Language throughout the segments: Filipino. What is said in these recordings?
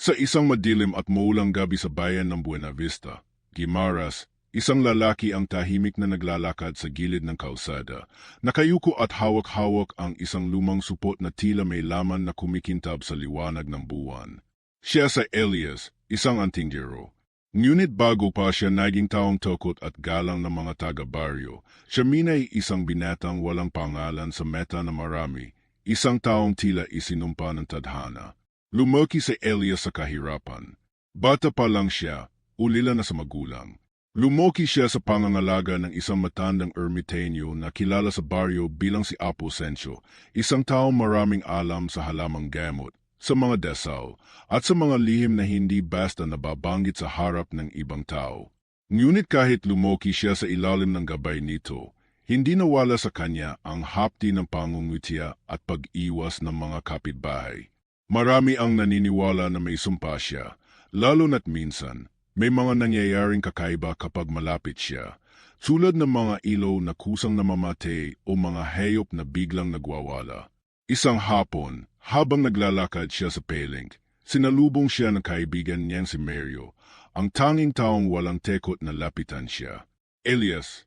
Sa isang madilim at maulang gabi sa bayan ng Buena Vista, Guimaras, isang lalaki ang tahimik na naglalakad sa gilid ng kalsada. Nakayuko at hawak-hawak ang isang lumang supot na tila may laman na kumikintab sa liwanag ng buwan. Siya si Elias, isang antinggero. Ngunit bago pa siya naging taong takot at galang ng mga taga-baryo, siya minay isang binatang walang pangalan sa meta na marami, isang taong tila isinumpa ng tadhana. Lumaki si Elias sa kahirapan. Bata pa lang siya, ulila na sa magulang. Lumaki siya sa pangangalaga ng isang matandang ermitaño na kilala sa baryo bilang si Apo Sencio, isang taong maraming alam sa halamang gamot, sa mga dasal, at sa mga lihim na hindi basta nababanggit sa harap ng ibang tao. Ngunit kahit lumaki siya sa ilalim ng gabay nito, hindi nawala sa kanya ang hapdi ng pangungutya at pag-iwas ng mga kapitbahay. Marami ang naniniwala na may sumpa siya, lalo na't minsan, may mga nangyayaring kakaiba kapag malapit siya, tulad ng mga ilaw na kusang namamatay o mga hayop na biglang nagwawala. Isang hapon, habang naglalakad siya sa peling, sinalubong siya ng kaibigan niyang si Mario, ang tanging taong walang tekot na lapitan siya. Elias.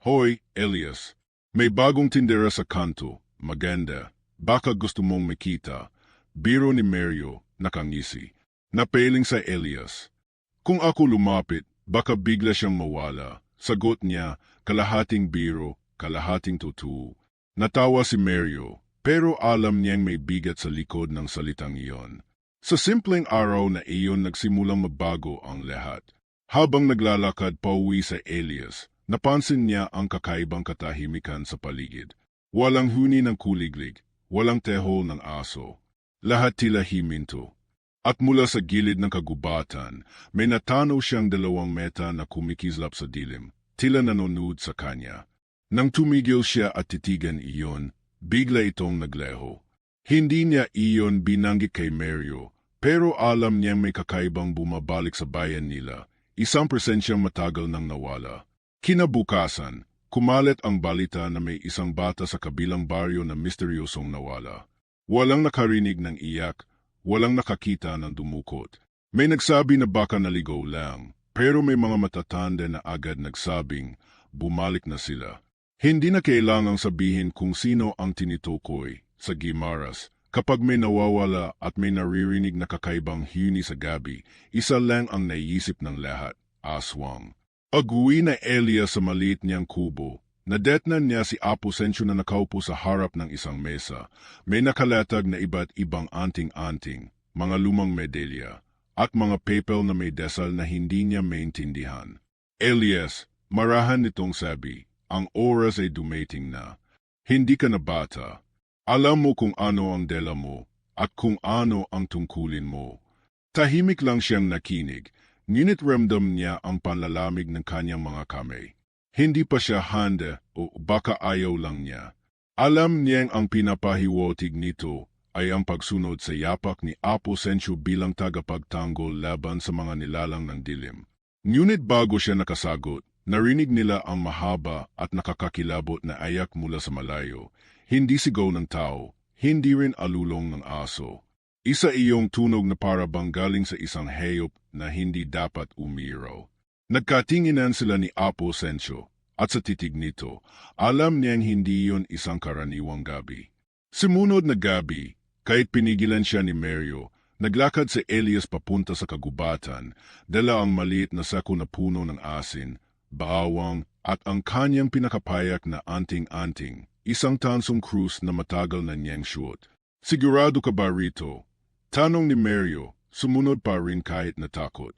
Hoy, Elias. May bagong tindera sa kanto, maganda, baka gusto mong makita. Biro ni Mario, nakangisi. Napeling sa Elias. Kung ako lumapit, baka bigla siyang mawala. Sagot niya, kalahating biro, kalahating totoo. Natawa si Mario, pero alam niyang may bigat sa likod ng salitang iyon. Sa simpleng araw na iyon nagsimulang mabago ang lahat. Habang naglalakad pauwi sa Elias, napansin niya ang kakaibang katahimikan sa paligid. Walang huni ng kuliglig, walang teho ng aso. Lahat tila himinto. At mula sa gilid ng kagubatan, may natanaw siyang 2 meta na kumikislap sa dilim, tila nanonood sa kanya. Nang tumigil siya at titigan iyon, bigla itong nagleho. Hindi niya iyon binanggit kay Mario, pero alam niyang may kakaibang bumabalik sa bayan nila, isang presensyang matagal nang nawala. Kinabukasan, kumalat ang balita na may isang bata sa kabilang baryo na misteryosong nawala. Walang nakarinig ng iyak, walang nakakita ng dumukot. May nagsabi na baka naligaw lang, pero may mga matatanda na agad nagsabing, bumalik na sila. Hindi na kailangang sabihin kung sino ang tinitukoy sa Guimaras. Kapag may nawawala at may naririnig na kakaibang huni sa gabi, isa lang ang naiisip ng lahat, aswang. Pag-uwi na Elias sa maliit niyang kubo, nadetnan niya si Apo Sencio na nakaupo sa harap ng isang mesa. May nakalatag na iba't ibang anting-anting, mga lumang medalya, at mga papel na may dasal na hindi niya maintindihan. Elias, marahan nitong sabi, ang oras ay dumating na. Hindi ka na bata. Alam mo kung ano ang dela mo, at kung ano ang tungkulin mo. Tahimik lang siyang nakinig, ngunit ramdam niya ang panlalamig ng kanyang mga kamay. Hindi pa siya handa o baka ayaw lang niya. Alam niyang ang pinapahiwatig nito ay ang pagsunod sa yapak ni Apo Sencio bilang tagapagtanggol laban sa mga nilalang ng dilim. Ngunit bago siya nakasagot, narinig nila ang mahaba at nakakakilabot na ayak mula sa malayo. Hindi sigaw ng tao, hindi rin alulong ng aso. Isa iyong tunog na para bang galing sa isang hayop na hindi dapat umiraw. Nagkatinginan sila ni Apo Sencio, at sa titig nito, alam niyang hindi iyon isang karaniwang gabi. Sumunod na gabi, kahit pinigilan siya ni Mario, naglakad si Elias papunta sa kagubatan, dala ang maliit na sako na puno ng asin, bawang, at ang kanyang pinakapayak na anting-anting, isang tansong krus na matagal na niyang suot. Sigurado ka ba rito? Tanong ni Mario, sumunod pa rin kahit natakot.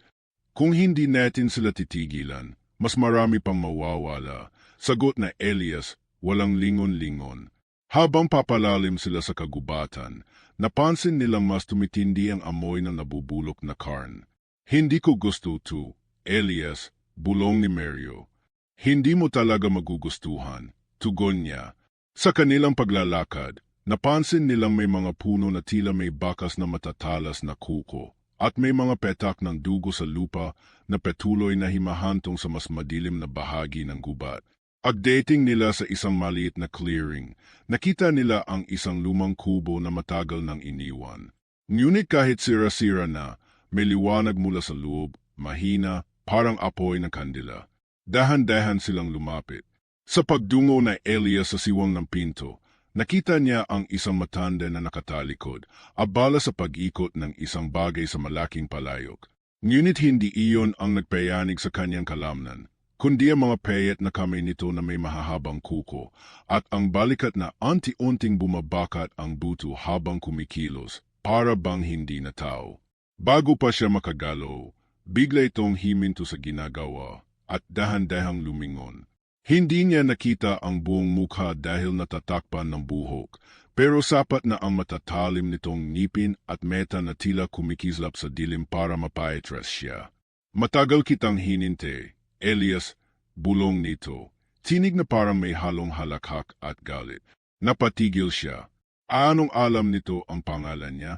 Kung hindi natin sila titigilan, mas marami pang mawawala. Sagot na Elias, walang lingon-lingon. Habang papalalim sila sa kagubatan, napansin nilang mas tumitindi ang amoy ng nabubulok na karn. Hindi ko gusto to, Elias, bulong ni Mario. Hindi mo talaga magugustuhan, tugon niya. Sa kanilang paglalakad, napansin nilang may mga puno na tila may bakas na matatalas na kuko. At may mga petak ng dugo sa lupa na petuloy na himahantong sa mas madilim na bahagi ng gubat. Pagdating nila sa isang maliit na clearing, nakita nila ang isang lumang kubo na matagal nang iniwan. Ngunit kahit sira-sira na, May liwanag mula sa loob, mahina, parang apoy ng kandila. Dahan-dahan silang lumapit. Sa pagdungo na Elias sa siwang ng pinto, nakita niya ang isang matanda na nakatalikod, abala sa pag-ikot ng isang bagay sa malaking palayok. Ngunit hindi iyon ang nagpayanig sa kanyang kalamnan, kundi ang mga payat na kamay nito na may mahahabang kuko, at ang balikat na anti-unting bumabakat ang buto habang kumikilos, para bang hindi na tao. Bago pa siya makagalaw, bigla itong himinto sa ginagawa, at dahan-dahang lumingon. Hindi niya nakita ang buong mukha dahil natatakpan ng buhok, pero sapat na ang matatalim nitong ngipin at meta na tila kumikislap sa dilim para mapaitras siya. Matagal kitang hininte, Elias, bulong nito. Tinig na parang may halong halakhak at galit. Napatigil siya. Anong alam nito ang pangalan niya?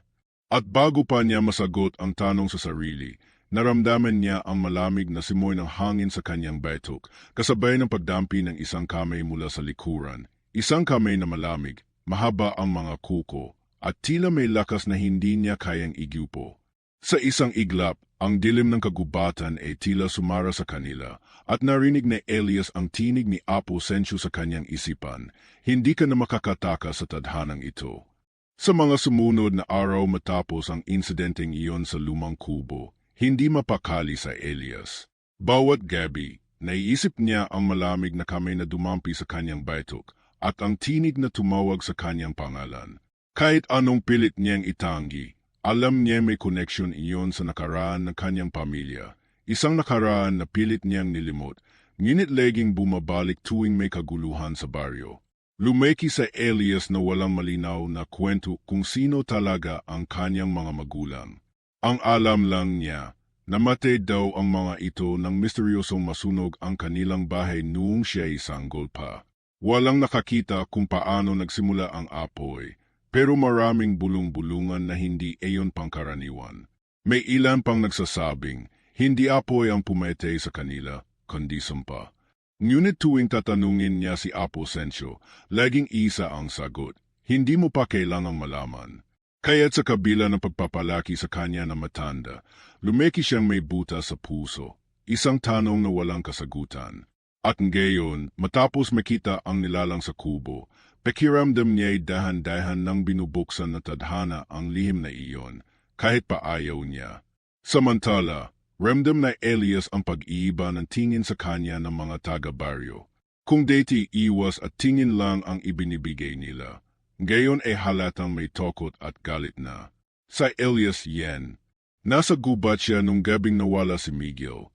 At bago pa niya masagot ang tanong sa sarili, naramdaman niya ang malamig na simoy ng hangin sa kanyang baitok, kasabay ng pagdampi ng isang kamay mula sa likuran. Isang kamay na malamig, mahaba ang mga kuko, at tila may lakas na hindi niya kayang igyupo. Sa isang iglap, ang dilim ng kagubatan ay tila sumara sa kanila, at narinig ni Elias ang tinig ni Apo Sensyo sa kanyang isipan. Hindi ka na makakataka sa tadhanang ito. Sa mga sumunod na araw matapos ang insidenteng iyon sa lumang kubo, hindi mapakali sa Elias. Bawat gabi, naiisip niya ang malamig na kamay na dumampi sa kanyang baitok, at ang tinig na tumawag sa kanyang pangalan. Kahit anong pilit niyang itanggi, alam niya may koneksyon iyon sa nakaraan ng kanyang pamilya. Isang nakaraan na pilit niyang nilimot, ngunit laging bumabalik tuwing may kaguluhan sa baryo. Lumeki sa Elias na walang malinaw na kwento kung sino talaga ang kanyang mga magulang. Ang alam lang niya, namatay daw ang mga ito nang misteryosong masunog ang kanilang bahay noong siya sanggol pa. Walang nakakita kung paano nagsimula ang apoy, pero maraming bulong-bulungan na hindi ayon pangkaraniwan. May ilan pang nagsasabing, hindi apoy ang pumetay sa kanila, kundi sumpa. Ngunit tuwing tatanungin niya si Apo Sensyo, laging isa ang sagot, hindi mo pa kailangang malaman. Kaya't sa kabila ng pagpapalaki sa kanya na matanda, lumeki siyang may buta sa puso, isang tanong na walang kasagutan. At ngayon, matapos makita ang nilalang sa kubo, pakiramdam niya'y dahan-dahan nang binubuksan na tadhana ang lihim na iyon, kahit pa ayaw niya. Samantala, ramdam na Elias ang pag-iiba ng tingin sa kanya ng mga taga-baryo. Kung dati iwas at tingin lang ang ibinibigay nila, ngayon ay halatang may tokot at galit na. Sa Elias yan, nasa gubat siya nung gabing nawala si Miguel,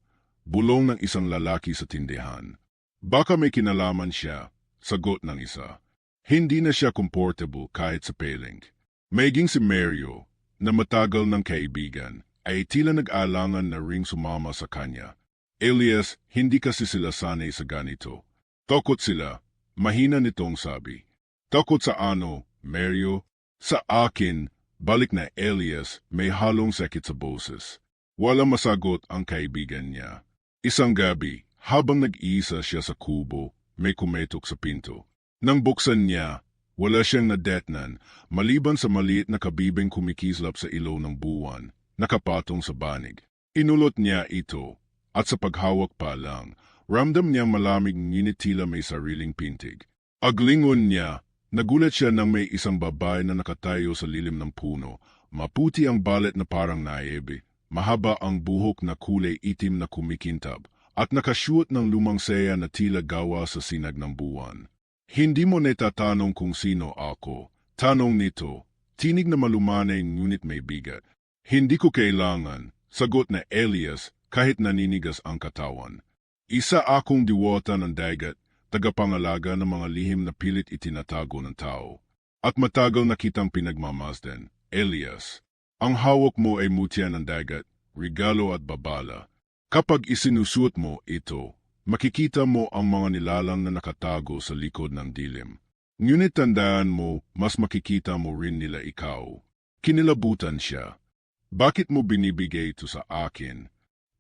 bulong ng isang lalaki sa tindahan. Baka may kinalaman siya, sagot ng isa. Hindi na siya comfortable kahit sa paling. Maiging si Mario, na matagal ng kaibigan, ay tila nag-alangan na ring sumama sa kanya. Elias, hindi kasi sila sanay sa ganito. Takot sila, mahina nitong sabi. Takot sa ano, Mario? Sa akin, balik na Elias, may halong sakit sa boses. Walang masagot ang kaibigan niya. Isang gabi, habang nag-iisa siya sa kubo, may kumetok sa pinto. Nang buksan niya, wala siyang nadetnan, maliban sa maliit na kabibing kumikislap sa ilaw ng buwan, nakapatong sa banig. Inulot niya ito, at sa paghawak pa lang, ramdam niyang malamig ngunit tila may sariling pintig. Aglingon niya, nagulat siya nang may isang babae na nakatayo sa lilim ng puno, maputi ang balat na parang naebe, mahaba ang buhok na kulay itim na kumikintab, at nakashoot ng lumang seya na tila gawa sa sinag ng buwan. Hindi mo netatanong kung sino ako. Tanong nito, tinig na malumanay ngunit may bigat. Hindi ko kailangan, sagot na Elias kahit naninigas ang katawan. Isa akong diwata ng dagat, tagapangalaga ng mga lihim na pilit itinatago ng tao. At matagal na kitang pinagmamasdan, Elias. Ang hawak mo ay mutya ng dagat, regalo at babala. Kapag isinusuot mo ito, makikita mo ang mga nilalang na nakatago sa likod ng dilim. Ngunit tandaan mo, mas makikita mo rin nila ikaw. Kinilabutan siya. Bakit mo binibigay ito sa akin?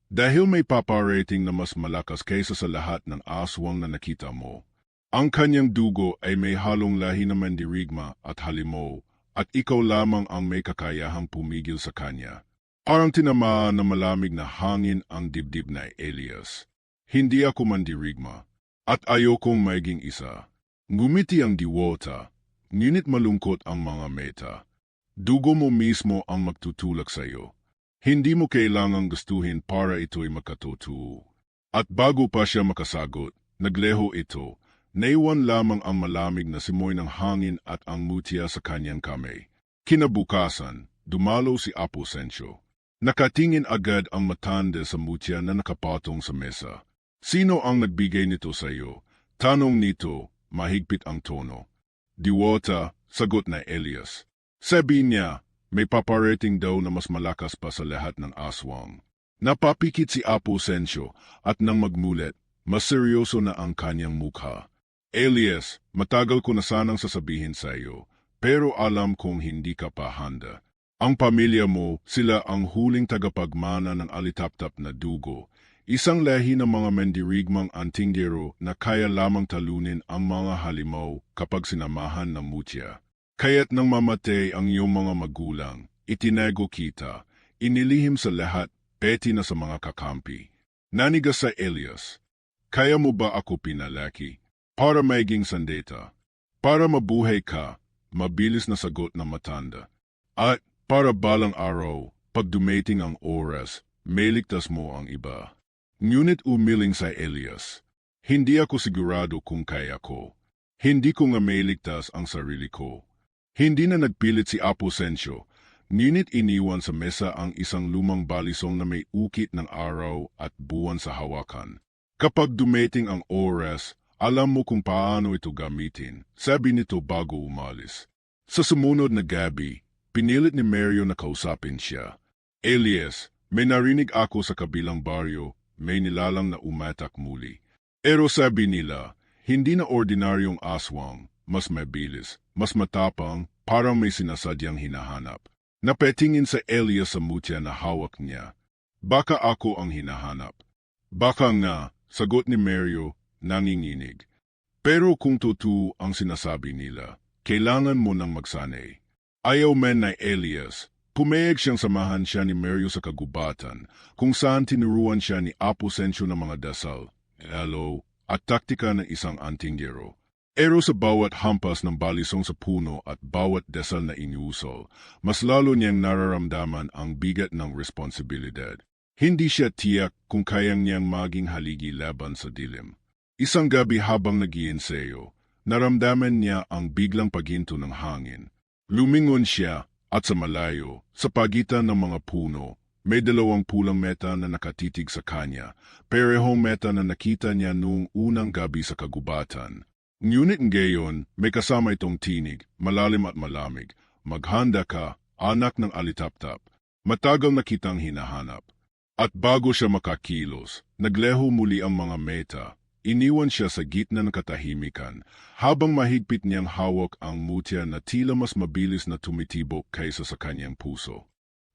Dahil may paparating na mas malakas kaysa sa lahat ng aswang na nakita mo. Ang kanyang dugo ay may halong lahi na mandirigma at halimaw, at ikaw lamang ang may kakayahang pumigil sa kanya. Parang tinamaan na malamig na hangin ang dibdib na Elias. Hindi ako mandirigma, at ayokong maging isa. Ngumiti ang diwata, ngunit malungkot ang mga meta. Dugo mo mismo ang magtutulak sa iyo. Hindi mo kailangang gustuhin para ito'y makatotoo. At bago pa siya makasagot, nagleho ito, naiwan lamang ang malamig na simoy ng hangin at ang mutya sa kanyang kamay. Kinabukasan, dumalo si Apo Sencio. Nakatingin agad ang matanda sa mutya na nakapatong sa mesa. Sino ang nagbigay nito sa iyo? Tanong nito, mahigpit ang tono. Diwata, sagot na Elias. Sabi niya, may paparating daw na mas malakas pa sa lahat ng aswang. Napapikit si Apo Sencio at nang magmulit, mas seryoso na ang kanyang mukha. Elias, matagal ko na sanang sasabihin sa iyo, pero alam kong hindi ka pa handa. Ang pamilya mo, sila ang huling tagapagmana ng alitaptap na dugo, isang lahi ng mga mandirigmang antinggero na kaya lamang talunin ang mga halimaw kapag sinamahan ng mutya. Kaya't nang mamatay ang iyong mga magulang, itinago kita, inilihim sa lahat, peti na sa mga kakampi. Nanigas sa Elias, kaya mo ba ako pinalaki? Para maging sandeta. Para mabuhay ka, mabilis na sagot ng matanda. At para balang araw, pag dumating ang oras, may ligtas mo ang iba. Ngunit umiling sa Elias, hindi ako sigurado kung kaya ko. Hindi ko nga may ligtas ang sarili ko. Hindi na nagpilit si Apo Sencio, ngunit iniwan sa mesa ang isang lumang balisong na may ukit ng araw at buwan sa hawakan. Kapag dumating ang oras, alam mo kung paano ito gamitin, sabi nito bago umalis. Sa sumunod na gabi, pinilit ni Mario na kausapin siya. Elias, may narinig ako sa kabilang baryo, may nilalang na umatak muli. Pero sabi nila, hindi na ordinaryong aswang, mas mabilis, mas matapang, parang may sinasadyang hinahanap. Napetingin sa Elias sa mutya na hawak niya. Baka ako ang hinahanap. Baka nga, sagot ni Mario, nanginginig. Pero kung totoo ang sinasabi nila, kailangan mo nang magsanay. Ayaw man na Elias, pumayag siyang samahan siya ni Mario sa kagubatan, kung saan tinuruan siya ni Apo Sencio ng mga dasal, hello, at taktika ng isang antinggero. Pero sa bawat hampas ng balisong sa puno at bawat dasal na inuusol, mas lalo niyang nararamdaman ang bigat ng responsibilidad. Hindi siya tiyak kung kayang niyang maging haligi laban sa dilim. Isang gabi habang nag-iensayo, naramdaman niya ang biglang paghinto ng hangin. Lumingon siya at sa malayo, sa pagitan ng mga puno, may dalawang pulang meta na nakatitig sa kanya, parehong meta na nakita niya noong unang gabi sa kagubatan. Ngunit ngayon, may kasama itong tinig, malalim at malamig. Maghanda ka, anak ng alitaptap. Matagal na kitang hinahanap. At bago siya makakilos, nagleho muli ang mga meta. Iniwan siya sa gitna ng katahimikan, habang mahigpit niyang hawak ang mutya na tila mas mabilis na tumitibok kaysa sa kanyang puso.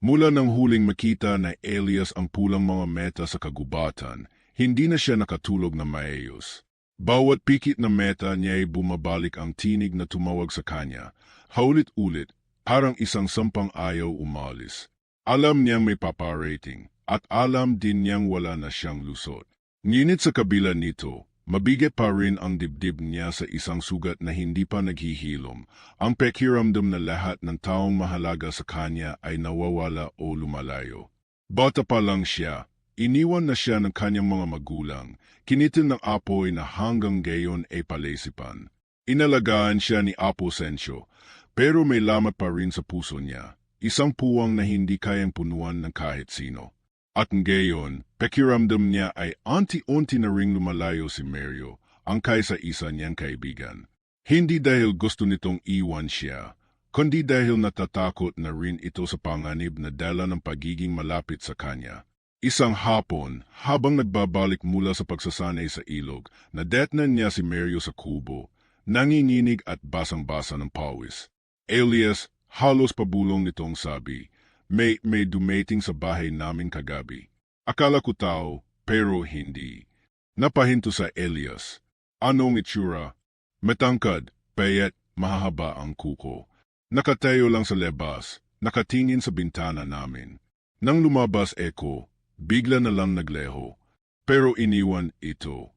Mula nang huling makita na Elias ang pulang mga meta sa kagubatan, hindi na siya nakatulog na maayos. Bawat pikit na meta niya ay bumabalik ang tinig na tumawag sa kanya, haulit-ulit, parang isang sampang ayaw umalis. Alam niyang may paparating, at alam din niyang wala na siyang lusot. Ngunit sa kabila nito, mabigat pa rin ang dibdib niya sa isang sugat na hindi pa naghihilom. Ang pakiramdam na lahat ng taong mahalaga sa kanya ay nawawala o lumalayo. Bata pa lang siya, iniwan na siya ng kanyang mga magulang, kinitil ng apoy na hanggang gayon ay palesipan. Inalagaan siya ni Apo Sencio, pero may lamat pa rin sa puso niya, isang puwang na hindi kayang punuan ng kahit sino. At ngayon, pakiramdam niya ay unti-unti na ring lumalayo si Mario, ang kaisa-isa niyang kaibigan. Hindi dahil gusto nitong iwan siya, kundi dahil natatakot na rin ito sa panganib na dala ng pagiging malapit sa kanya. Isang hapon, habang nagbabalik mula sa pagsasanay sa ilog, nadatnan niya si Mario sa kubo, nanginginig at basang-basa ng pawis. Elias, halos pabulong nitong sabi, May dumating sa bahay namin kagabi. Akala ko tao, pero hindi. Napahinto sa Elias. Anong itsura? Matangkad, payat, mahahaba ang kuko. Nakatayo lang sa labas, nakatingin sa bintana namin. Nang lumabas Echo, bigla na lang nagleho. Pero iniwan ito.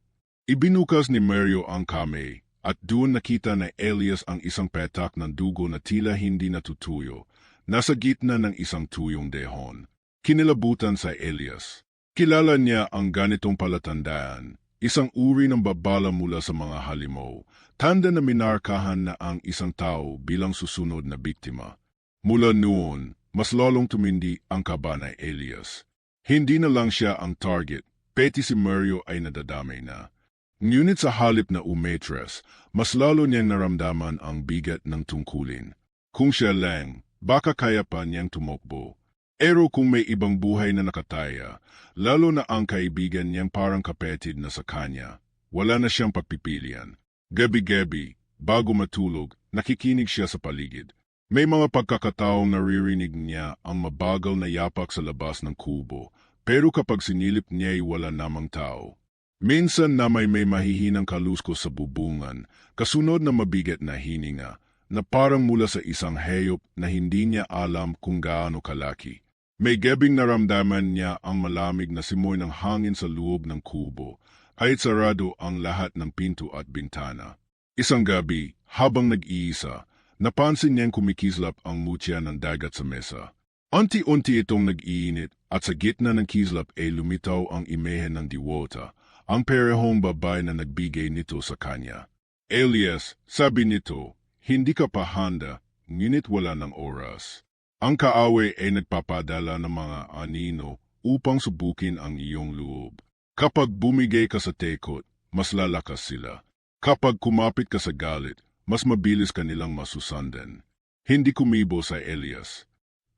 Ibinukas ni Mario ang kamay at doon nakita na Elias ang isang petak ng dugo na tila hindi natutuyo. Nasa gitna ng isang tuyong dehon. Kinilabutan sa Elias. Kilala niya ang ganitong palatandaan. Isang uri ng babala mula sa mga halimaw. Tanda na minarkahan na ang isang tao bilang susunod na biktima. Mula noon, mas lalong tumindi ang kaba ni Elias. Hindi na lang siya ang target, pati si Mario ay nadadamay na. Ngunit sa halip na umatres, mas lalo niyang naramdaman ang bigat ng tungkulin. Kung siya lang, baka kaya pa niyang tumakbo. Pero kung may ibang buhay na nakataya, lalo na ang kaibigan niyang parang kapatid na sa kanya, wala na siyang pagpipilian. Gabi-gabi, bago matulog, nakikinig siya sa paligid. May mga pagkakataong naririnig niya ang mabagal na yapak sa labas ng kubo, pero kapag sinilip niya ay wala namang tao. Minsan na may mahihinang kaluskos sa bubungan, kasunod na mabigat na hininga, na parang mula sa isang hayop na hindi niya alam kung gaano kalaki. May gabing naramdaman niya ang malamig na simoy ng hangin sa loob ng kubo, kahit sarado ang lahat ng pinto at bintana. Isang gabi, habang nag-iisa, napansin niyang kumikislap ang mutya ng dagat sa mesa. Unti-unti itong nag-iinit at sa gitna ng kislap ay lumitaw ang imahe ng diwata, ang parehong babae na nagbigay nito sa kanya. Elias, sabi nito, hindi ka pa handa, ngunit wala ng oras. Ang kaaway ay nagpapadala ng mga anino upang subukin ang iyong loob. Kapag bumigay ka sa tekot, mas lalakas sila. Kapag kumapit ka sa galit, mas mabilis ka nilang masusundan. Hindi kumibo sa Elias.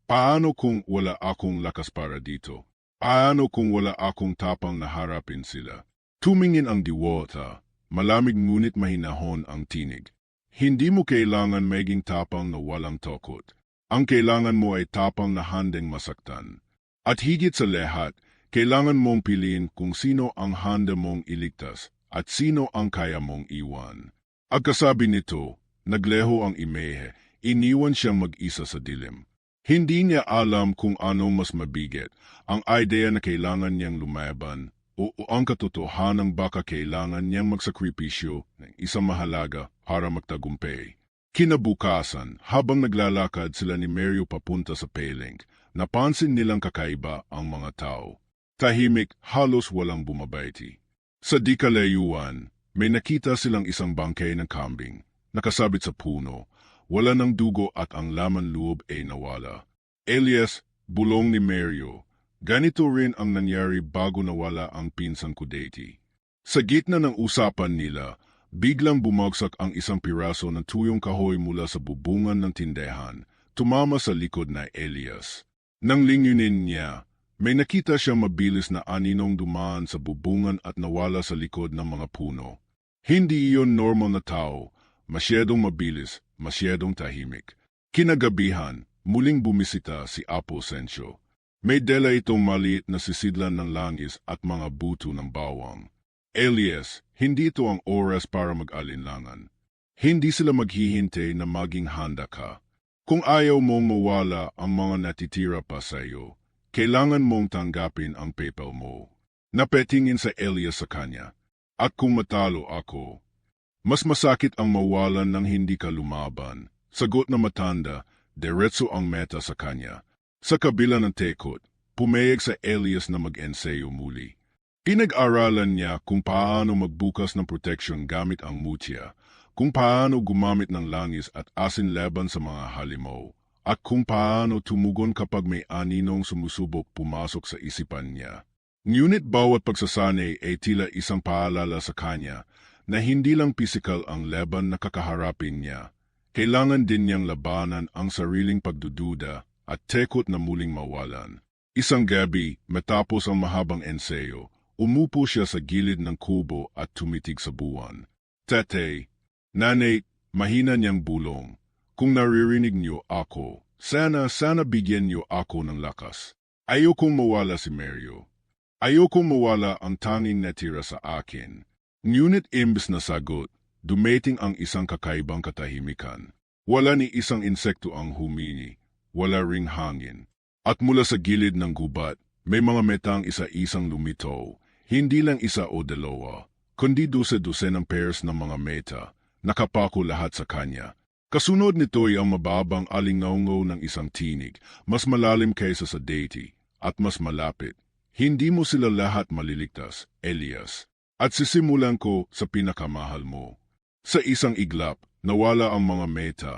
Paano kung wala akong lakas para dito? Paano kung wala akong tapang na harapin sila? Tumingin ang diwata, malamig ngunit mahinahon ang tinig. Hindi mo kailangan maging tapang na walang takot. Ang kailangan mo ay tapang na handang masaktan. At higit sa lahat, kailangan mong piliin kung sino ang handa mong iligtas at sino ang kaya mong iwan. Agkasabi nito, nagleho ang imahe, iniwan siyang mag-isa sa dilim. Hindi niya alam kung anong mas mabigat, ang idea na kailangan niyang lumaban o ang katotohanang baka kailangan niyang magsakripisyo ng isang mahalaga para magtagumpay. Kinabukasan, habang naglalakad sila ni Mario papunta sa paling, napansin nilang kakaiba ang mga tao. Tahimik, halos walang bumabayti. Sa di kalayuan, may nakita silang isang bangkay ng kambing, nakasabit sa puno, wala ng dugo at ang laman loob ay nawala. Elias, bulong ni Mario, ganito rin ang nangyari bago nawala ang pinsan ko Deity. Sa gitna ng usapan nila, biglang bumagsak ang isang piraso ng tuyong kahoy mula sa bubungan ng tindahan, tumama sa likod na Elias. Nang lingunin niya, may nakita siya mabilis na aninong dumaan sa bubungan at nawala sa likod ng mga puno. Hindi iyon normal na tao, masyadong mabilis, masyadong tahimik. Kinagabihan, muling bumisita si Apo Sensyo. May dala itong maliit na sisidlan ng langis at mga buto ng bawang. Elias, hindi ito ang oras para mag-alinlangan. Hindi sila maghihintay na maging handa ka. Kung ayaw mong mawala ang mga natitira pa sa iyo, kailangan mong tanggapin ang PayPal mo. Napetingin sa Elias sa kanya. At kung matalo ako, mas masakit ang mawalan ng hindi ka lumaban. Sagot na matanda, diretso ang meta sa kanya. Sa kabila ng tekot, pumayag sa Elias na mag-ensayo muli. Pinag-aralan niya kung paano magbukas ng proteksyon gamit ang mutya, kung paano gumamit ng langis at asin laban sa mga halimaw, at kung paano tumugon kapag may aninong sumusubok pumasok sa isipan niya. Ngunit bawat pagsasanay ay tila isang paalala sa kanya na hindi lang pisikal ang laban na kakaharapin niya. Kailangan din niyang labanan ang sariling pagdududa at tekot na muling mawalan. Isang gabi, matapos ang mahabang ensayo, umupo siya sa gilid ng kubo at tumitig sa buwan. Tatay, nanay, mahina niyang bulong. Kung naririnig niyo ako, sana bigyan niyo ako ng lakas. Ayokong mawala si Mario. Ayokong mawala ang tanging natira sa akin. Ngunit imbes na sagot, dumating ang isang kakaibang katahimikan. Wala ni isang insekto ang humingi, wala ring hangin. At mula sa gilid ng gubat, may mga metang isa-isang lumitaw, hindi lang isa o dalawa, kundi dose-dose ng pairs ng mga meta, nakapako lahat sa kanya. Kasunod nito ay ang mababang alingaungaw ng isang tinig, mas malalim kaysa sa deity, at mas malapit. Hindi mo sila lahat maliligtas, Elias. At sisimulan ko sa pinakamahal mo. Sa isang iglap, nawala ang mga meta.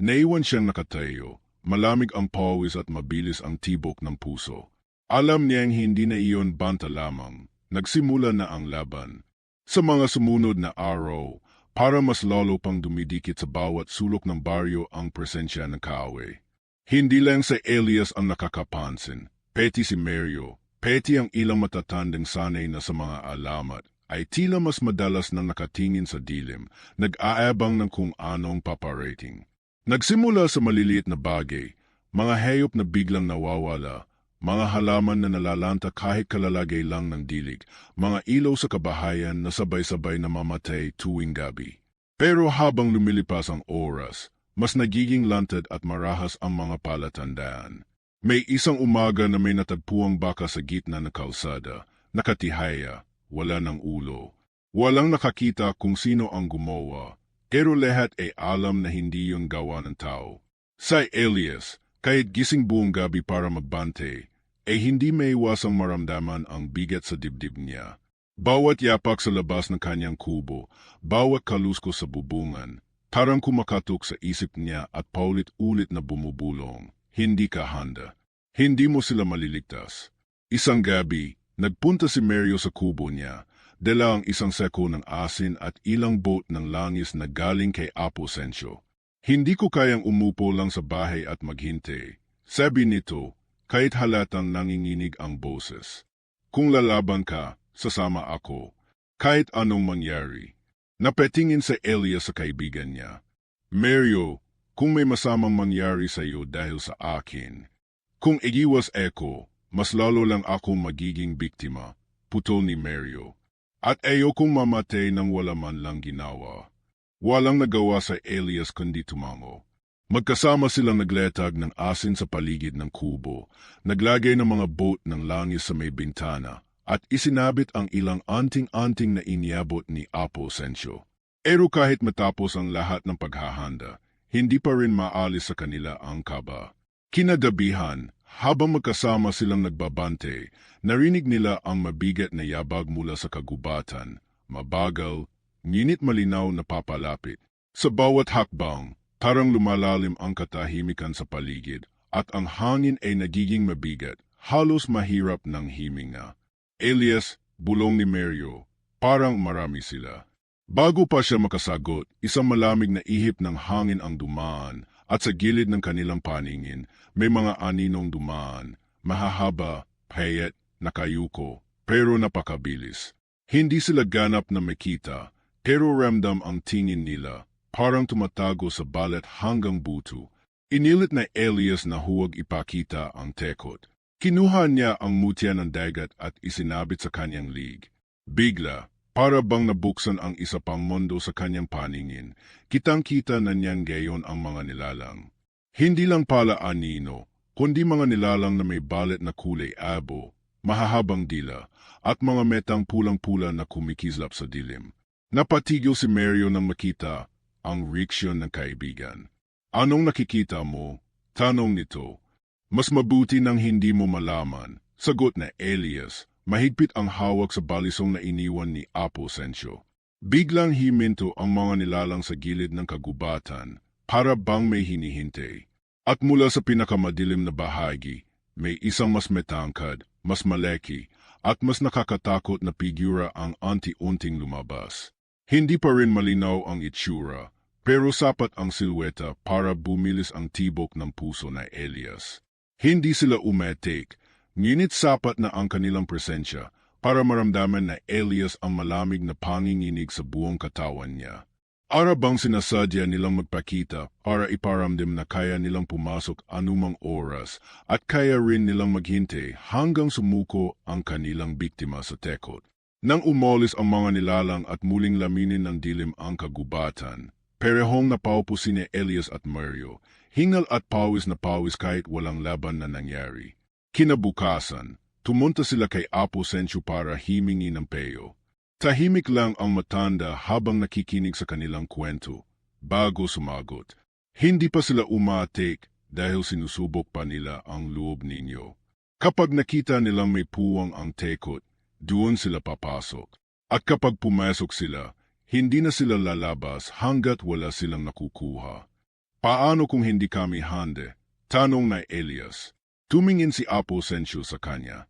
Naiwan siyang nakatayo, malamig ang pawis at mabilis ang tibok ng puso. Alam niyang hindi na iyon banta lamang. Nagsimula na ang laban. Sa mga sumunod na araw, para mas lalo pang dumidikit sa bawat sulok ng baryo ang presensya ng kaaway. Hindi lang si Elias ang nakakapansin, peti si Mario, peti ang ilang matatandang sanay na sa mga alamat, ay tila mas madalas nang nakatingin sa dilim, nag-aabang ng kung anong paparating. Nagsimula sa maliliit na bagay, mga hayop na biglang nawawala, mga halaman na nalalanta kahit kalalagay lang ng dilig, mga ilaw sa kabahayan na sabay-sabay na mamatay tuwing gabi. Pero habang lumilipas ang oras, mas nagiging lantad at marahas ang mga palatandaan. May isang umaga na may natagpuang baka sa gitna ng kalsada, nakatihaya, wala ng ulo. Walang nakakita kung sino ang gumawa, pero lahat ay alam na hindi yun gawa ng tao. Si Elias, kahit gising buong gabi para magbante, ay hindi maiwasang maramdaman ang bigat sa dibdib niya. Bawat yapak sa labas ng kanyang kubo, bawat kalusko sa bubungan, parang kumakatok sa isip niya at paulit-ulit na bumubulong. Hindi ka handa. Hindi mo sila maliligtas. Isang gabi, nagpunta si Mario sa kubo niya, dala ang isang seko ng asin at ilang boat ng langis na galing kay Apo Sensyo. Hindi ko kayang umupo lang sa bahay at maghintay. Sabi nito, kahit halatang nanginginig ang boses. Kung lalaban ka, sasama ako. Kahit anong mangyari. Napetingin sa Elias sa kaibigan niya. Mario, kung may masamang mangyari sa iyo dahil sa akin, kung igiwas ako, mas lalo lang ako magiging biktima, putol ni Mario. At ayokong mamatay nang wala man lang ginawa. Walang nagawa sa Elias kundi tumango. Magkasama silang nagletag ng asin sa paligid ng kubo, naglagay ng mga boat ng langis sa may bintana, at isinabit ang ilang anting-anting na iniabot ni Apo Sensyo. Pero kahit matapos ang lahat ng paghahanda, hindi pa rin maalis sa kanila ang kaba. Kinagabihan, habang magkasama silang nagbabante, narinig nila ang mabigat na yabag mula sa kagubatan, mabagal, ngunit malinaw na papalapit. Sa bawat hakbang, parang lumalalim ang katahimikan sa paligid, at ang hangin ay nagiging mabigat, halos mahirap ng himinga. Elias, bulong ni Mario, parang marami sila. Bago pa siya makasagot, isang malamig na ihip ng hangin ang dumaan, at sa gilid ng kanilang paningin, may mga aninong dumaan, mahahaba, payat, nakayuko, pero napakabilis. Hindi sila ganap na makita, pero ramdam ang tingin nila, parang tumatago sa balat hanggang buto. Inilit na Elias na huwag ipakita ang tekot. Kinuha niya ang mutya ng dagat at isinabit sa kanyang lig. Bigla, para bang nabuksan ang isa pang mundo sa kanyang paningin, kitang-kita na niyan gayon ang mga nilalang. Hindi lang pala anino, kundi mga nilalang na may balat na kulay abo, mahahabang dila, at mga metang pulang-pula na kumikislap sa dilim. Napatigil si Mario nang makita ang reaksyon ng kaibigan. Anong nakikita mo? Tanong nito. Mas mabuti nang hindi mo malaman, sagot na Elias. Mahigpit ang hawak sa balisong na iniwan ni Apo Sensyo. Biglang himinto ang mga nilalang sa gilid ng kagubatan, para bang may hinihintay. At mula sa pinakamadilim na bahagi, may isang mas metangkad, mas malaki, at mas nakakatakot na figura ang anti-unting lumabas. Hindi pa rin malinaw ang itsura, pero sapat ang silweta para bumilis ang tibok ng puso na Elias. Hindi sila umetik, ngunit sapat na ang kanilang presensya para maramdaman na Elias ang malamig na panginginig sa buong katawan niya. Arabang sinasadya nilang magpakita para iparamdam na kaya nilang pumasok anumang oras at kaya rin nilang maghintay hanggang sumuko ang kanilang biktima sa tekot. Nang umalis ang mga nilalang at muling laminin ng dilim ang kagubatan, Perehong napaupo sina Elias at Mario, hingal at pawis na pawis kahit walang laban na nangyari. Kinabukasan, tumunta sila kay Apo Sencio para himingi ng payo. Tahimik lang ang matanda habang nakikinig sa kanilang kwento, bago sumagot. Hindi pa sila umatik dahil sinusubok pa nila ang loob ninyo. Kapag nakita nilang may puwang ang tekot, doon sila papasok. At kapag pumasok sila, hindi na sila lalabas hanggat wala silang nakukuha. Paano kung hindi kami hande? Tanong na Elias. Tumingin si Apo Sencio sa kanya.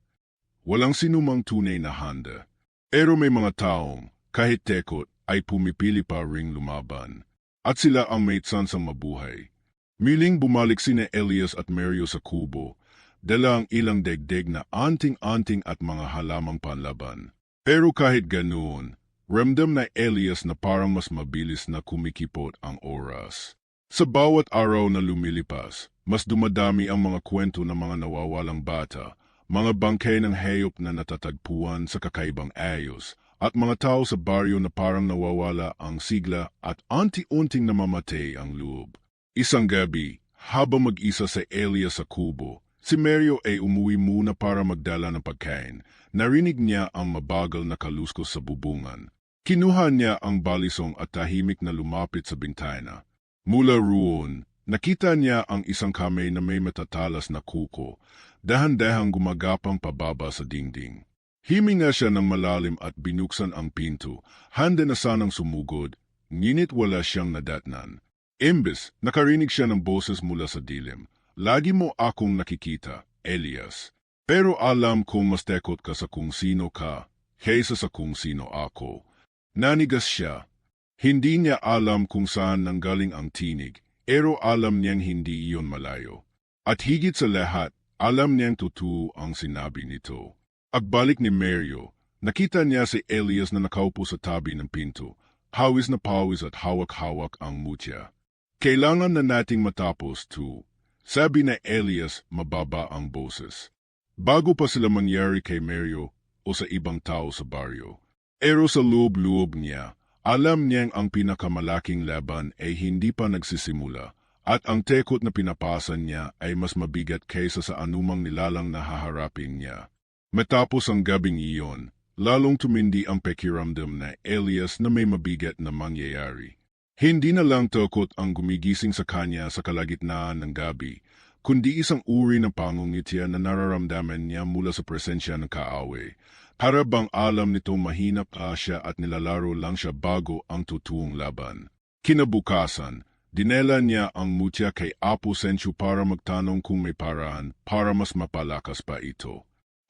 Walang sinumang tunay na handa. Pero may mga taong, kahit tekot, ay pumipili pa ring lumaban. At sila ang may tsansang mabuhay. Miling bumalik sina Elias at Mario sa kubo, dala ang ilang degdeg na anting-anting at mga halamang panlaban. Pero kahit ganoon, ramdam na Elias na parang mas mabilis na kumikipot ang oras. Sa bawat araw na lumilipas, mas dumadami ang mga kwento ng mga nawawalang bata, mga bangkay ng hayop na natatagpuan sa kakaibang ayos, at mga tao sa baryo na parang nawawala ang sigla at anti-unting namamatay ang loob. Isang gabi, habang mag-isa sa Elias sa kubo, si Mario ay umuwi muna para magdala ng pagkain. Narinig niya ang mabagal na kaluskos sa bubungan. Kinuha niya ang balisong at tahimik na lumapit sa bintana. Mula roon, nakita niya ang isang kamay na may matatalas na kuko, dahan-dahang gumagapang pababa sa dingding. Himinga siya ng malalim at binuksan ang pinto, handa na sanang sumugod, ngunit wala siyang nadatnan. Imbes, nakarinig siya ng boses mula sa dilim. Lagi mo akong nakikita, Elias. Pero alam kong mas tekot ka sa kung sino ka, kaysa sa kung sino ako. Nanigas siya. Hindi niya alam kung saan nanggaling ang tinig, pero alam niyang hindi iyon malayo. At higit sa lahat, alam niyang totoo ang sinabi nito. Agbalik ni Mario, nakita niya si Elias na nakaupo sa tabi ng pinto, hawis na pawis at hawak-hawak ang mutya. Kailangan na nating matapos, too. Sabi na Elias, mababa ang boses. Bago pa sila mangyari kay Mario o sa ibang tao sa baryo. Pero sa loob-loob niya, alam niyang ang pinakamalaking laban ay hindi pa nagsisimula at ang tekot na pinapasan niya ay mas mabigat kaysa sa anumang nilalang na haharapin niya. Matapos ang gabing iyon, lalong tumindi ang pakiramdam na Elias na may mabigat na mangyayari. Hindi na lang takot ang gumigising sa kanya sa kalagitnaan ng gabi, kundi isang uri ng pangungitya na nararamdaman niya mula sa presensya ng kaaway. Para bang alam nitong mahinap siya at nilalaro lang siya bago ang totoong laban. Kinabukasan, dinela niya ang mutya kay Apo Sencio para magtanong kung may paraan para mas mapalakas pa ito.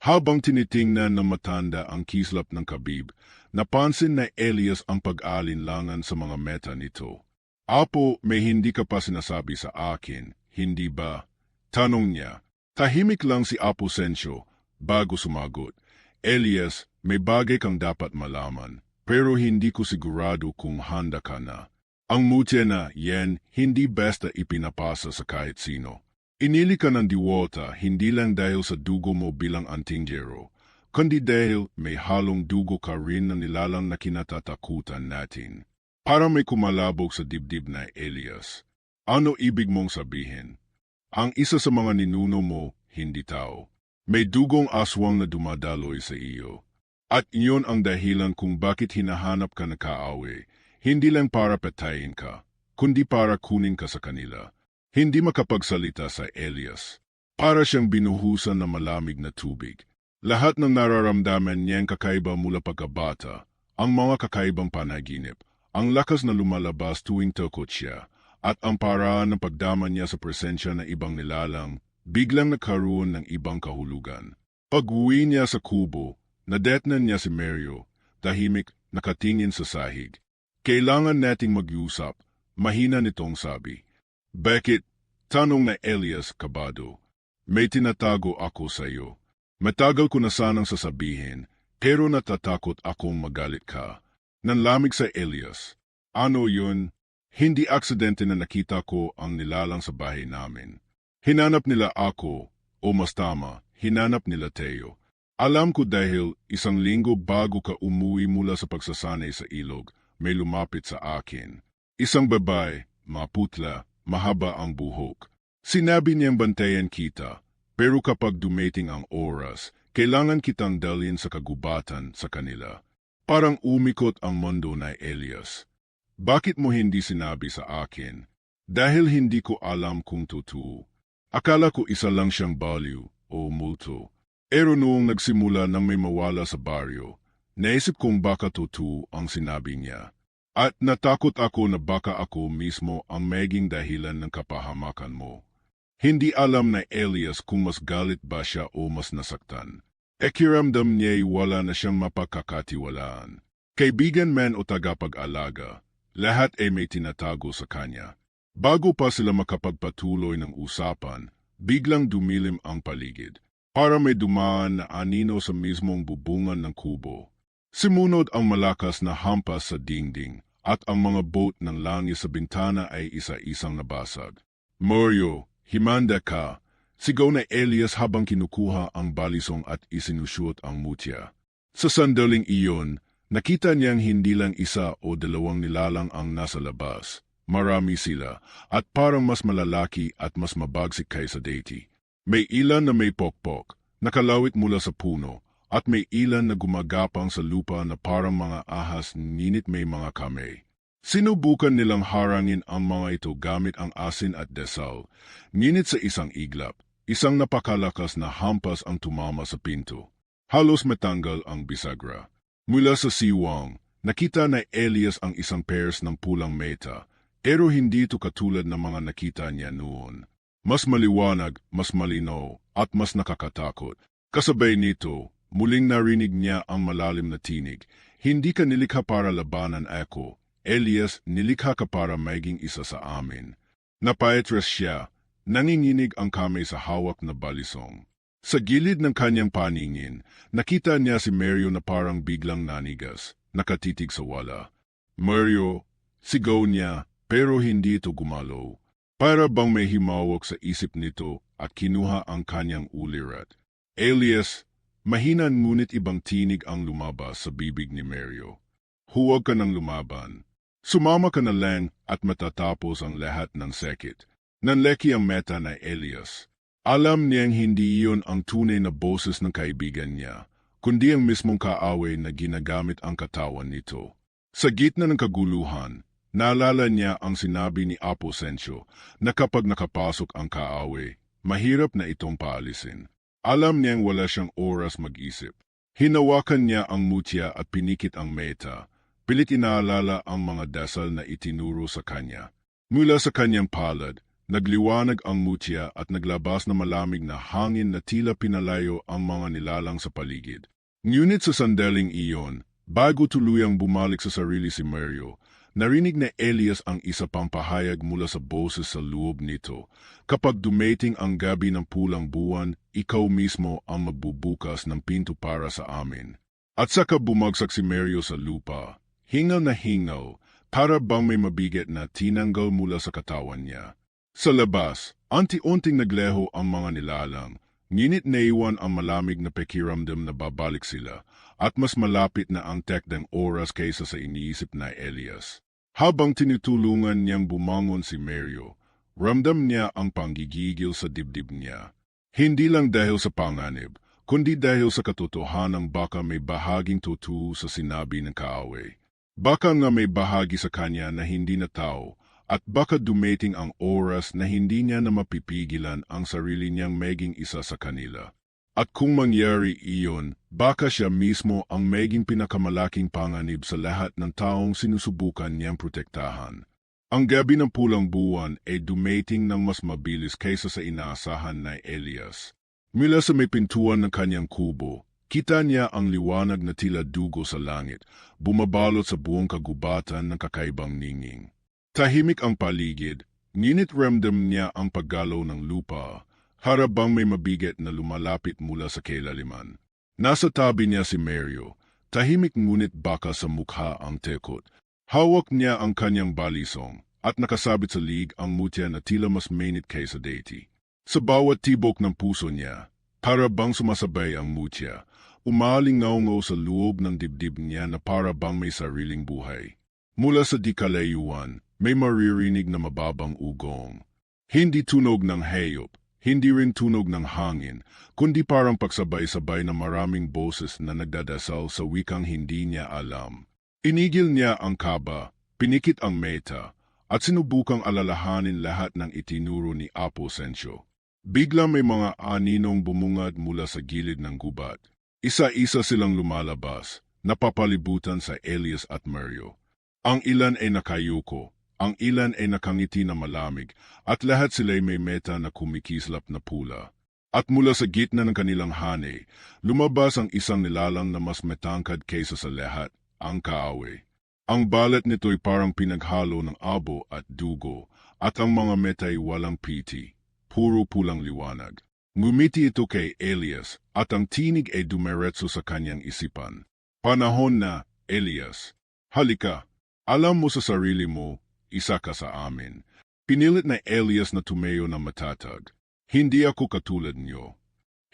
Habang tinitingnan ng matanda ang kislap ng kabib, napansin na Elias ang pag-aalinlangan sa mga meta nito. Apo, may hindi ka pa sinasabi sa akin, hindi ba? Tanong niya. Tahimik lang si Apo Sencio, bago sumagot. Elias, may bagay kang dapat malaman, pero hindi ko sigurado kung handa ka na. Ang mutya na yan, hindi basta ipinapasa sa kahit sino. Inili ka ng diwata hindi lang dahil sa dugo mo bilang antinggero, kundi dahil may halong dugo ka rin na nilalang na kinatatakutan natin. Para may kumalabog sa dibdib na Elias. Ano ibig mong sabihin? Ang isa sa mga ninuno mo, hindi tao. May dugong aswang na dumadaloy sa iyo. At iyon ang dahilan kung bakit hinahanap ka na kaaway, hindi lang para patayin ka, kundi para kunin ka sa kanila. Hindi makapagsalita sa Elias. Para siyang binuhusan ng malamig na tubig. Lahat ng nararamdaman niyang kakaiba mula pagkabata, ang mga kakaibang panaginip, ang lakas na lumalabas tuwing takot siya, at ang paraan ng pagdaman niya sa presensya ng ibang nilalang, biglang nagkaroon ng ibang kahulugan. Pag-uwi niya sa kubo, nadetnan niya si Mario, tahimik, nakatingin sa sahig. Kailangan nating mag-usap, mahina nitong sabi. Bakit? Tanong na Elias kabado. May tinatago ako sa iyo. Matagal ko na sanang sasabihin, pero natatakot akong magalit ka. Nanlamig sa Elias. Ano yun? Hindi aksidente na nakita ko ang nilalang sa bahay namin. Hinanap nila ako, o mas tama, hinanap nila Teo. Alam ko dahil isang linggo bago ka umuwi mula sa pagsasanay sa ilog, may lumapit sa akin. Isang babae, maputla, mahaba ang buhok. Sinabi niyang bantayan kita, pero kapag dumating ang oras, kailangan kitang dalhin sa kagubatan sa kanila. Parang umikot ang mundo na Elias. Bakit mo hindi sinabi sa akin? Dahil hindi ko alam kung totoo. Akala ko isa lang siyang baliw o multo. Pero noong nagsimula nang may mawala sa baryo, naisip kong baka totoo ang sinabi niya. At natakot ako na baka ako mismo ang maging dahilan ng kapahamakan mo. Hindi alam na Elias kung mas galit ba siya o mas nasaktan. Ekiramdam niya'y wala na siyang mapagkakatiwalaan. Kaibigan man o tagapag-alaga, lahat ay may tinatago sa kanya. Bago pa sila makapagpatuloy ng usapan, biglang dumilim ang paligid. Para may dumaan na anino sa mismong bubungan ng kubo. Simunod ang malakas na hampas sa dingding at ang mga boat ng langis sa bintana ay isa-isang nabasag. Mario, himanda ka! Sigaw na Elias habang kinukuha ang balisong at isinusyot ang mutya. Sa sandaling iyon, nakita niyang hindi lang isa o dalawang nilalang ang nasa labas. Marami sila at parang mas malalaki at mas mabagsik kaysa dati. May ilan na may pokpok, nakalawit mula sa puno, at may ilan na gumagapang sa lupa na parang mga ahas ngunit may mga kamay. Sinubukan nilang harangin ang mga ito gamit ang asin at desal, ngunit sa isang iglap, isang napakalakas na hampas ang tumama sa pinto. Halos matanggal ang bisagra. Mula sa siwang, nakita na Elias ang isang pairs ng pulang meta, pero hindi ito katulad ng mga nakita niya noon. Mas maliwanag, mas malinaw, at mas nakakatakot. Kasabay nito, muling narinig niya ang malalim na tinig. Hindi ka nilikha para labanan ako. Elias, nilikha ka para maging isa sa amin. Napaitres siya, nanginginig ang kamay sa hawak na balisong. Sa gilid ng kanyang paningin, nakita niya si Mario na parang biglang nanigas, nakatitig sa wala. Mario, sigaw niya, pero hindi ito gumalaw. Para bang may himawak sa isip nito at kinuha ang kanyang ulirat. Elias, mahina ngunit ibang tinig ang lumabas sa bibig ni Mario. Huwag ka nang lumaban. Sumama ka na lang at matatapos ang lahat ng sakit. Nanleki ang meta na Elias. Alam niyang hindi iyon ang tunay na boses ng kaibigan niya, kundi ang mismong kaaway na ginagamit ang katawan nito. Sa gitna ng kaguluhan, naalala niya ang sinabi ni Apo Sencio na kapag nakapasok ang kaaway, mahirap na itong paalisin. Alam niyang wala siyang oras mag-isip. Hinawakan niya ang mutya at pinikit ang meta. Pilit inaalala ang mga dasal na itinuro sa kanya. Mula sa kanyang palad, nagliwanag ang mutya at naglabas na malamig na hangin na tila pinalayo ang mga nilalang sa paligid. Ngunit sa sandaling iyon, bago tuluyang bumalik sa sarili si Mario, narinig na Elias ang isa pang pahayag mula sa boses sa loob nito. Kapag dumating ang gabi ng pulang buwan, ikaw mismo ang magbubukas ng pinto para sa amin. At saka bumagsak si Mario sa lupa. Hingal na hingal, para bang may mabigat na tinanggal mula sa katawan niya. Sa labas, anti-unting nagleho ang mga nilalang, ngunit naiwan ang malamig na pakiramdam na babalik sila at mas malapit na ang tekdang oras kaysa sa iniisip na Elias. Habang tinutulungan niyang bumangon si Mario, ramdam niya ang panggigigil sa dibdib niya. Hindi lang dahil sa panganib, kundi dahil sa katotohanang baka may bahaging totoo sa sinabi ng kaaway. Baka nga may bahagi sa kanya na hindi na tao, at baka dumating ang oras na hindi niya na mapipigilan ang sarili niyang maging isa sa kanila. At kung mangyari iyon, baka siya mismo ang maging pinakamalaking panganib sa lahat ng taong sinusubukan niyang protektahan. Ang gabi ng pulang buwan ay dumating ng mas mabilis kaysa sa inaasahan na Elias. Mula sa may pintuan ng kanyang kubo, kita niya ang liwanag na tila dugo sa langit, bumabalot sa buong kagubatan ng kakaibang ningning. Tahimik ang paligid, ngunit ramdam niya ang paggalaw ng lupa, harabang may mabigat na lumalapit mula sa kailaliman. Nasa tabi niya si Mario, tahimik ngunit baka sa mukha ang tekot. Hawak niya ang kanyang balisong, at nakasabit sa lig ang mutya na tila mas mainit kaysa dati. Sa bawat tibok ng puso niya, para bang sumasabay ang mutya, umalingaw-ngaw sa loob ng dibdib niya na para bang may sariling buhay. Mula sa di kalayuan, may maririnig na mababang ugong. Hindi tunog ng hayop, hindi rin tunog ng hangin, kundi parang pagsabay-sabay na maraming boses na nagdadasal sa wikang hindi niya alam. Inigil niya ang kaba, pinikit ang meta, at sinubukang alalahanin lahat ng itinuro ni Apo Sensyo. Bigla may mga aninong bumungad mula sa gilid ng gubat. Isa-isa silang lumalabas, napapalibutan sa Elias at Mario. Ang ilan ay nakayuko, ang ilan ay nakangiti na malamig, at lahat sila'y may meta na kumikislap na pula. At mula sa gitna ng kanilang hanay, lumabas ang isang nilalang na mas matangkad kaysa sa lahat, ang kaaway. Ang balat nito'y parang pinaghalo ng abo at dugo, at ang mga meta'y walang piti, puro pulang liwanag. Ngumiti ito kay Elias, at ang tinig ay dumiretso sa kanyang isipan. Panahon na, Elias. Halika, alam mo sa sarili mo, isa ka sa amin. Pinilit na Elias na tumayo na matatag. Hindi ako katulad niyo.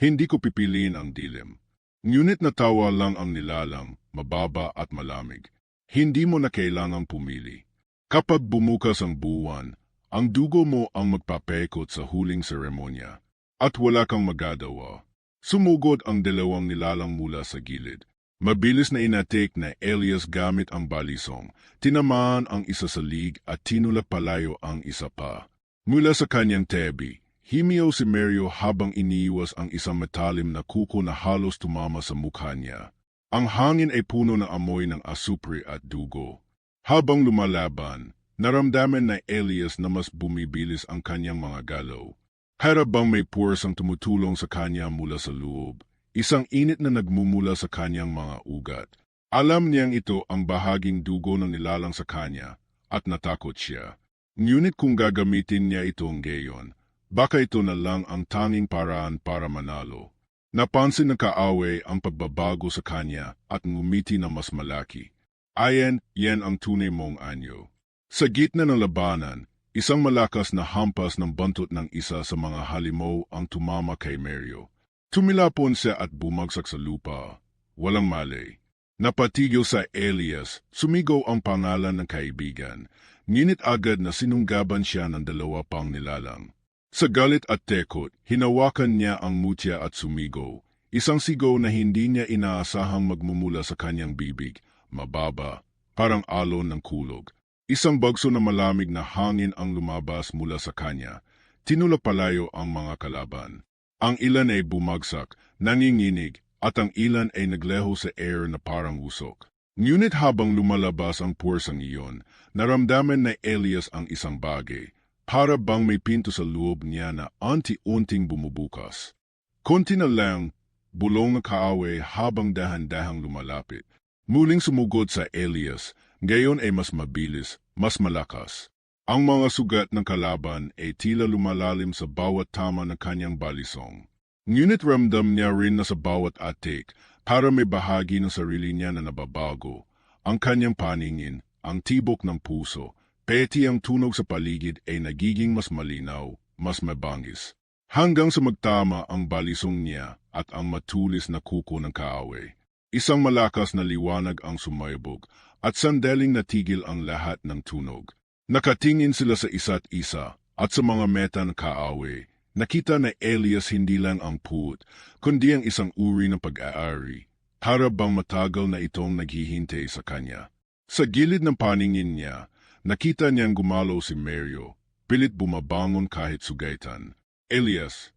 Hindi ko pipiliin ang dilim. Ngunit natawa lang ang nilalang, mababa at malamig. Hindi mo na kailangang pumili. Kapag bumukas ang buwan, ang dugo mo ang magpapekot sa huling seremonya. At wala kang magagawa. Sumugod ang dalawang nilalang mula sa gilid. Mabilis na inatik na Elias gamit ang balisong. Tinamaan ang isa sa lig at tinulak palayo ang isa pa. Mula sa kanyang tebi, himiyaw si Mario habang iniiwas ang isang matalim na kuko na halos tumama sa mukha niya. Ang hangin ay puno ng amoy ng asupre at dugo. Habang lumalaban, naramdaman na Elias na mas bumibilis ang kanyang mga galaw. Harabang may puwersang tumutulong sa kanya mula sa loob, isang init na nagmumula sa kanyang mga ugat. Alam niyang ito ang bahaging dugo ng nilalang sa kanya, at natakot siya. Ngunit kung gagamitin niya ito ngayon, baka ito na lang ang tanging paraan para manalo. Napansin ng kaaway ang pagbabago sa kanya at ngumiti na mas malaki. Ayan, yan ang tunay mong anyo. Sa gitna ng labanan, isang malakas na hampas ng bantot ng isa sa mga halimaw ang tumama kay Mario. Tumilapon siya at bumagsak sa lupa. Walang malay. Napatigil sa Elias, sumigaw ang pangalan ng kaibigan. Ngunit agad na sinunggaban siya ng dalawa pang nilalang. Sa galit at tekot, hinawakan niya ang mutya at sumigaw. Isang sigaw na hindi niya inaasahang magmumula sa kanyang bibig, mababa, parang alon ng kulog. Isang bagso na malamig na hangin ang lumabas mula sa kanya. Tinulapalayo ang mga kalaban. Ang ilan ay bumagsak, nanginginig, at ang ilan ay nagleho sa air na parang usok. Ngunit habang lumalabas ang puwersang iyon, naramdaman na Elias ang isang bagay. Para bang may pinto sa loob niya na unti-unting bumubukas. Konti na lang, bulong ng kaaway habang dahan-dahang lumalapit. Muling sumugod sa Elias, gayon ay mas mabilis, mas malakas. Ang mga sugat ng kalaban ay tila lumalalim sa bawat tama ng kanyang balisong. Ngunit ramdam niya rin na sa bawat atik, para may bahagi ng sarili niya na nababago. Ang kanyang paningin, ang tibok ng puso, peti ang tunog sa paligid ay nagiging mas malinaw, mas mabangis. Hanggang sa magtama ang balisong niya at ang matulis na kuko ng kaaway. Isang malakas na liwanag ang sumaybog at sandaling natigil ang lahat ng tunog. Nakatingin sila sa isa't isa at sa mga meta ng kaaway. Nakita na Elias hindi lang ang puot, kundi ang isang uri ng pag-aari. Para bang matagal na itong naghihintay sa kanya. Sa gilid ng paningin niya, nakita niyang gumalaw si Mario, pilit bumabangon kahit sugaitan. Elias,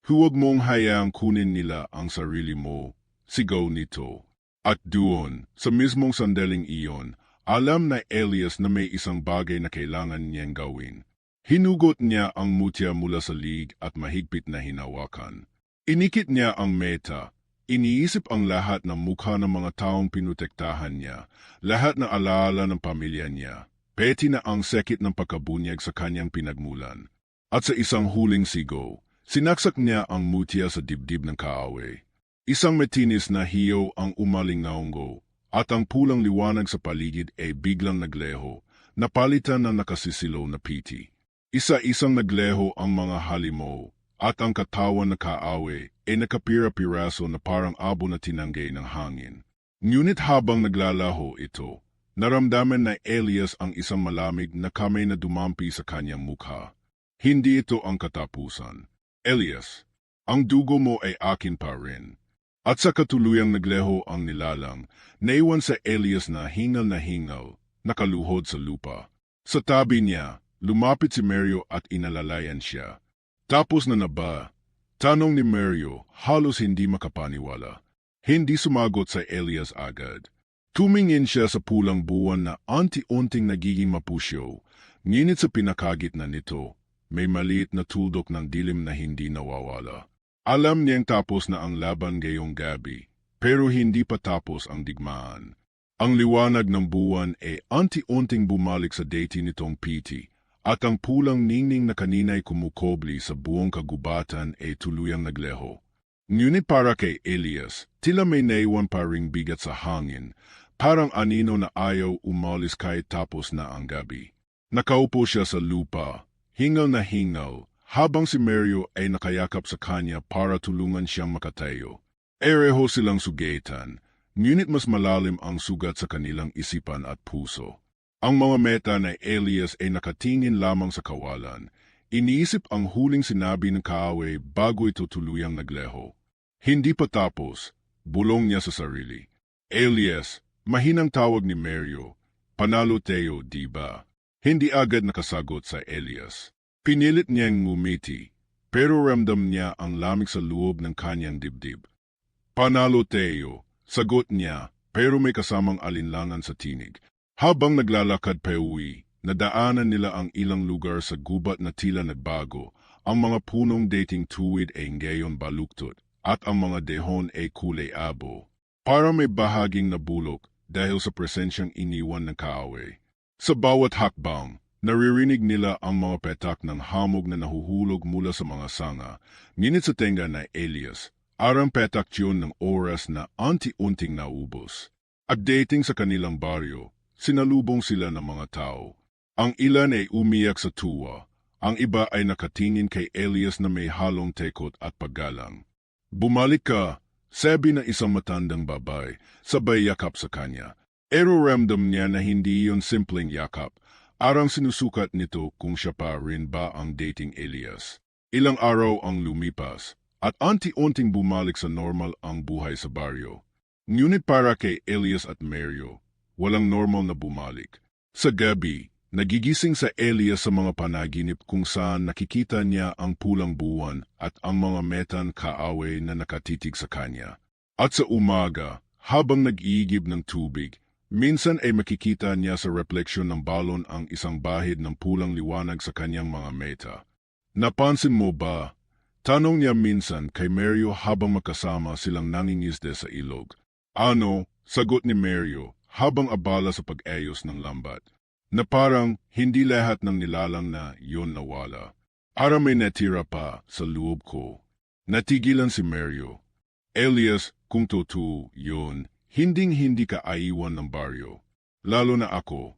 huwag mong hayaang kunin nila ang sarili mo, sigaw nito. At doon, sa mismong sandaling iyon, alam na Elias na may isang bagay na kailangan niyang gawin. Hinugot niya ang mutya mula sa lig at mahigpit na hinawakan. Inikit niya ang meta. Iniisip ang lahat ng mukha ng mga taong pinutektahan niya, lahat ng alaala ng pamilya niya. Peti na ang sekit ng pagkabunyag sa kanyang pinagmulan. At sa isang huling sigaw, sinaksak niya ang mutya sa dibdib ng kaaway. Isang matinis na hiyaw ang umaling naunggo, at ang pulang liwanag sa paligid ay biglang nagleho, napalitan ng nakasisilaw na piti. Isa-isang nagleho ang mga halimaw, at ang katawan na kaaway ay nakapira-piraso na parang abo na tinanggay ng hangin. Ngunit habang naglalaho ito, naramdaman na Elias ang isang malamig na kamay na dumampi sa kanyang mukha. Hindi ito ang katapusan. Elias, ang dugo mo ay akin pa rin. At sa katuluyang nagleho ang nilalang, naiwan sa Elias na hingal, nakaluhod sa lupa. Sa tabi niya, lumapit si Mario at inalalayan siya. Tapos na ba? Tanong ni Mario, halos hindi makapaniwala. Hindi sumagot sa Elias agad. Tumingin siya sa pulang buwan na unti-unting nagiging mapusyo, ngunit sa pinakagitna nito, may maliit na tuldok ng dilim na hindi nawawala. Alam niyang tapos na ang laban ngayong gabi, pero hindi pa tapos ang digmaan. Ang liwanag ng buwan ay unti-unting bumalik sa deity nitong Piti, at ang pulang ningning na kanina'y kumukobli sa buong kagubatan ay tuluyang nagleho. Ngunit para kay Elias, tila may naiwan pa ring bigat sa hangin, parang anino na ayaw umalis kahit tapos na ang gabi. Nakaupo siya sa lupa, hingal, habang si Mario ay nakayakap sa kanya para tulungan siyang makatayo. Ereho silang sugatan, ngunit mas malalim ang sugat sa kanilang isipan at puso. Ang mga meta na Elias ay nakatingin lamang sa kawalan. Iniisip ang huling sinabi ng kaaway bago ito tuluyang nagleho. Hindi pa tapos, bulong niya sa sarili. Elias, mahinang tawag ni Mario. Panalo tayo, di ba? Hindi agad nakasagot sa Elias. Pinilit niyang ngumiti, pero ramdam niya ang lamig sa loob ng kanyang dibdib. Panalo tayo, sagot niya, pero may kasamang alinlangan sa tinig. Habang naglalakad pauwi, nadaanan nila ang ilang lugar sa gubat na tila nagbago. Ang mga punong dating tuwid ay ngayon baluktot, at ang mga dehon ay kulay abo. Para may bahaging nabulok dahil sa presensyang iniwan ng kaaway. Sa bawat hakbang, naririnig nila ang mga petak ng hamog na nahuhulog mula sa mga sanga, ngunit sa tenga na Elias, arang petak yun ng oras na unti-unting naubos. Updating sa kanilang baryo, sinalubong sila ng mga tao. Ang ilan ay umiyak sa tuwa, ang iba ay nakatingin kay Elias na may halong tekot at paggalang. Bumalik ka, sabi ng isang matandang babae, sabay yakap sa kanya. Pero ramdam niya na hindi yon simpleng yakap. Arang sinusukat nito kung siya pa rin ba ang dating Elias. Ilang araw ang lumipas, at unti-unting bumalik sa normal ang buhay sa baryo. Ngunit para kay Elias at Mario, walang normal na bumalik. Sa gabi, nagigising sa Elias sa mga panaginip kung saan nakikita niya ang pulang buwan at ang mga metan kaaway na nakatitig sa kanya. At sa umaga, habang nag-iigib ng tubig, minsan ay makikita niya sa refleksyon ng balon ang isang bahid ng pulang liwanag sa kanyang mga meta. Napansin mo ba? Tanong niya minsan kay Mario habang magkasama silang nangingisda sa ilog. Ano? Sagot ni Mario habang abala sa pag-ayos ng lambat. Na parang hindi lahat ng nilalang na yun nawala. Ara may natira pa sa loob ko. Natigilan si Mario. Elias, kung totoo yun, hinding-hindi ka aiwan ng baryo. Lalo na ako.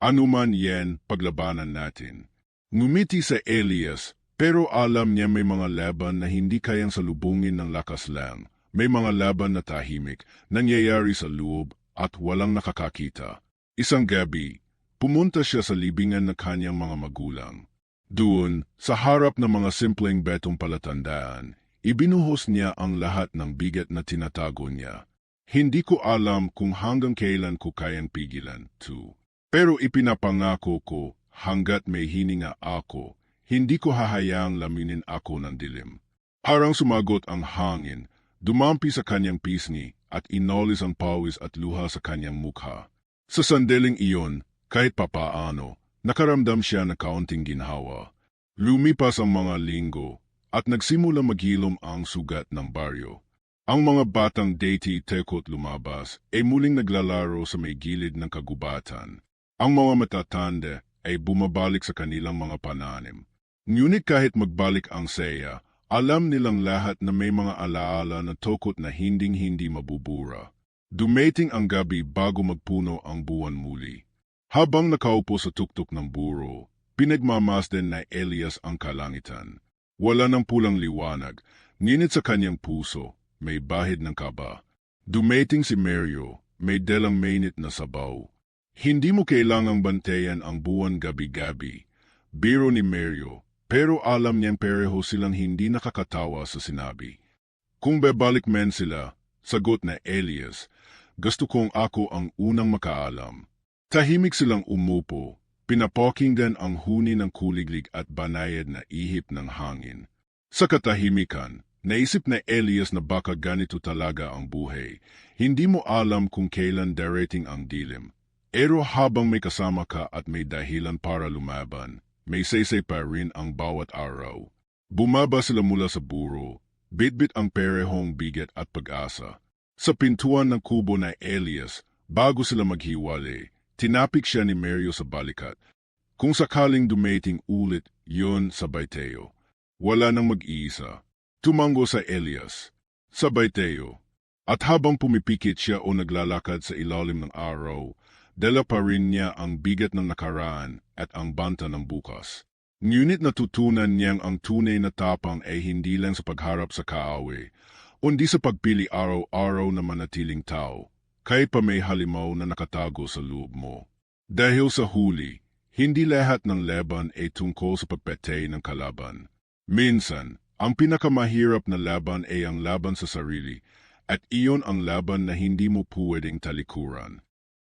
Anuman yan, paglabanan natin. Ngumiti sa Elias, pero alam niya may mga laban na hindi kayang salubungin ng lakas lang. May mga laban na tahimik, nangyayari sa loob at walang nakakakita. Isang gabi, pumunta siya sa libingan ng kanyang mga magulang. Doon, sa harap ng mga simpleng betong palatandaan, ibinuhos niya ang lahat ng bigat na tinatago niya. Hindi ko alam kung hanggang kailan ko kayang pigilan, too. Pero ipinapangako ko, hanggat may hininga ako, hindi ko hahayaang laminin ako ng dilim. Parang sumagot ang hangin, dumampi sa kanyang pisngi at inolis ang pawis at luha sa kanyang mukha. Sa sandaling iyon, kahit papaano, nakaramdam siya ng kaunting ginhawa. Lumipas ang mga linggo at nagsimula maghilom ang sugat ng baryo. Ang mga batang deity tekot lumabas ay muling naglalaro sa may gilid ng kagubatan. Ang mga matatanda ay bumabalik sa kanilang mga pananim. Ngunit kahit magbalik ang saya, alam nilang lahat na may mga alaala na tokot na hinding-hindi mabubura. Dumating ang gabi bago magpuno ang buwan muli. Habang nakaupo sa tuktok ng buro, pinagmamasdan na Elias ang kalangitan. Wala ng pulang liwanag, ngunit sa kanyang puso, may bahid ng kaba. Dumating si Mario, may dalang mainit na sabaw. Hindi mo kailangang bantayan ang buwan gabi-gabi. Biro ni Mario, pero alam niyang pareho silang hindi nakakatawa sa sinabi. Kung babalik men sila, sagot na Elias, gusto kong ako ang unang makaalam. Tahimik silang umupo, pinapakinggan ang huni ng kuliglig at banayad na ihip ng hangin. Sa katahimikan, naisip na Elias na baka ganito talaga ang buhay. Hindi mo alam kung kailan darating ang dilim. Pero habang may kasama ka at may dahilan para lumaban, may saysay pa rin ang bawat araw. Bumaba sila mula sa buro, bitbit ang perehong bigat at pag-asa. Sa pintuan ng kubo na Elias, bago sila maghiwalay, tinapik siya ni Mario sa balikat. Kung sakaling dumating ulit, yon sabay Teo. Wala nang mag-iisa. Tumango sa Elias. Sabay Teo. At habang pumipikit siya o naglalakad sa ilalim ng araw, dala pa rin niya ang bigat ng nakaraan at ang banta ng bukas. Ngunit natutunan niyang ang tunay na tapang ay hindi lang sa pagharap sa kaaway, kundi sa pagpili araw-araw na manatiling tao, kahit pa may halimaw na nakatago sa loob mo. Dahil sa huli, hindi lahat ng laban ay tungkol sa pagpatay ng kalaban. Minsan, ang pinakamahirap na laban ay ang laban sa sarili, at iyon ang laban na hindi mo pwedeng talikuran.